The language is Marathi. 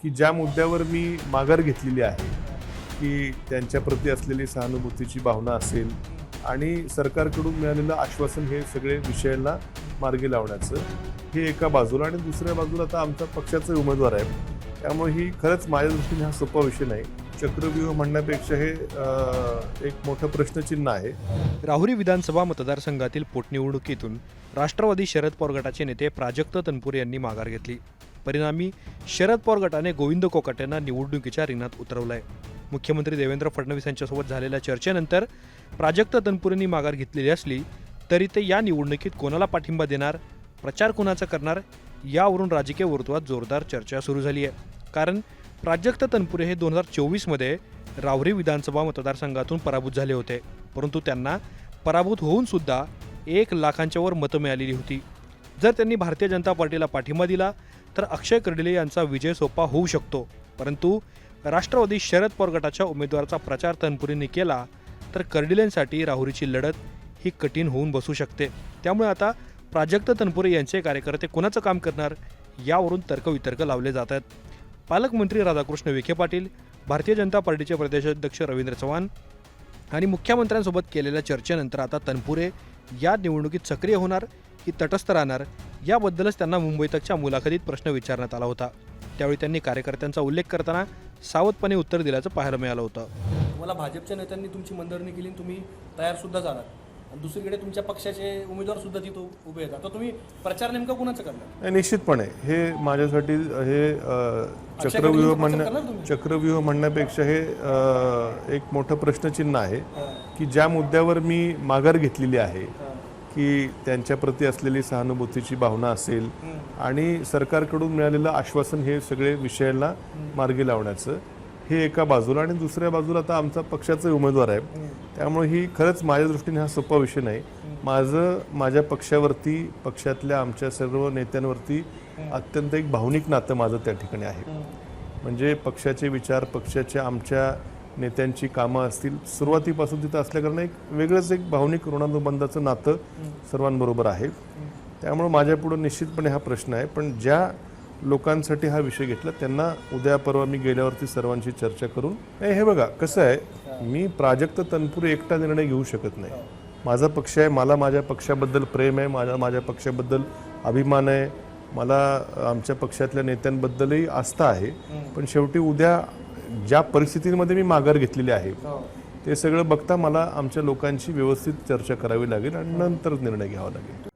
की ज्या मुद्द्यावर मी माघार घेतलेली आहे की त्यांच्याप्रती असलेली सहानुभूतीची भावना असेल आणि सरकारकडून मिळालेलं आश्वासन हे सगळे विषयांना मार्गी लावण्याचं हे एका बाजूला आणि दुसऱ्या बाजूला आता आमच्या पक्षाचे उमेदवार आहेत, त्यामुळे ही खरंच माझ्या दृष्टीने हा सोपा विषय नाही. चक्रव्यूह म्हणण्यापेक्षा हे एक मोठं प्रश्नचिन्ह आहे. राहुरी विधानसभा मतदारसंघातील पोटनिवडणुकीतून राष्ट्रवादी शरद पवार गटाचे नेते प्राजक्त तनपुरे यांनी माघार घेतली. परिणामी शरद पवार गटाने गोविंद कोकाटेंना निवडणुकीच्या रिंगणात उतरवलंय. मुख्यमंत्री देवेंद्र फडणवीस यांच्यासोबत झालेल्या चर्चेनंतर प्राजक्त तनपुरेंनी माघार घेतलेली असली तरी ते या निवडणुकीत कोणाला पाठिंबा देणार, प्रचार कुणाचा करणार यावरून राजकीय वर्तुळात जोरदार चर्चा सुरू झाली आहे. कारण प्राजक्त तनपुरे हे 2024मध्ये राहुरी विधानसभा मतदारसंघातून पराभूत झाले होते, परंतु त्यांना पराभूत होऊन सुद्धा 1 लाखांच्या वर मतं मिळालेली होती. जर त्यांनी भारतीय जनता पार्टीला पाठिंबा दिला तर अक्षय कर्डिले यांचा विजय सोपा होऊ शकतो. परंतु राष्ट्रवादी शरद पवार गटाच्या उमेदवाराचा प्रचार तनपुरेंनी केला तर कर्डिलेंसाठी राहुरीची लढत ही कठीण होऊन बसू शकते. त्यामुळे आता प्राजक्त तनपुरे यांचे कार्यकर्ते कोणाचं काम करणार यावरून तर्कवितर्क लावले जात आहेत. पालकमंत्री राधाकृष्ण विखे पाटील, भारतीय जनता पार्टीचे प्रदेशाध्यक्ष रवींद्र चव्हाण आणि मुख्यमंत्र्यांसोबत केलेल्या चर्चेनंतर आता तनपुरे या निवडणुकीत सक्रिय होणार की तटस्थ राहणार याबद्दलच त्यांना मुंबईतच्या मुलाखतीत प्रश्न विचारण्यात आला होता. त्यावेळी त्यांनी कार्यकर्त्यांचा उल्लेख करताना सावधपणे उत्तर दिल्याचं पाहायला मिळालं होतं. तुम्हाला भाजपच्या नेत्यांनी तुमची मनधरणी केली, तुम्ही तयार सुद्धा झालात आणि दुसरीकडे तुमच्या पक्षाचे उमेदवार सुद्धा तिथं उभे आहेत. आता तुम्ही प्रचार नेमका कुणाचा करणार? निश्चितपणे हे माझ्यासाठी हे चक्रव्यूह म्हणण्यापेक्षा हे एक मोठं प्रश्नचिन्ह आहे की ज्या मुद्द्यावर मी माघार घेतलेली आहे की त्यांच्याप्रती असलेली सहानुभूतीची भावना असेल आणि सरकारकडून मिळालेलं आश्वासन हे सगळे विषयांना मार्गी लावण्याचं हे एका बाजूला आणि दुसऱ्या बाजूला आता आमचा पक्षाचे उमेदवार आहे, त्यामुळे ही खरंच माझ्या दृष्टीने हा सोपा विषय नाही. माझ्या पक्षावरती, पक्षातल्या आमच्या सर्व नेत्यांवरती अत्यंत एक भावनिक नातं माझं त्या ठिकाणी आहे. म्हणजे पक्षाचे विचार, पक्षाच्या आमच्या नेत्यांची कामं असतील, सुरुवातीपासून तिथं असल्याकारणे एक वेगळंच एक भावनिक ऋणानुबंधाचं नातं सर्वांबरोबर आहे. त्यामुळे माझ्यापुढं निश्चितपणे हा प्रश्न आहे. पण ज्या लोकांसाठी हा विषय घेतला त्यांना उद्या परवा मी गेल्यावरती सर्वांशी चर्चा करून, नाही हे बघा कसं आहे, मी प्राजक्त तनपुरे एकटा निर्णय घेऊ शकत नाही. माझा पक्ष आहे, मला माझ्या पक्षाबद्दल प्रेम आहे, माझ्या पक्षाबद्दल अभिमान आहे, मला आमच्या पक्षातल्या नेत्यांबद्दलही आस्था आहे. पण शेवटी उद्या ज्या परिस्थितीमध्ये मी माघार घेतलेली आहे ते सगळं बघता मला आमच्या लोकांशी व्यवस्थित चर्चा करावी लागेल आणि नंतर निर्णय घ्यावा लागेल.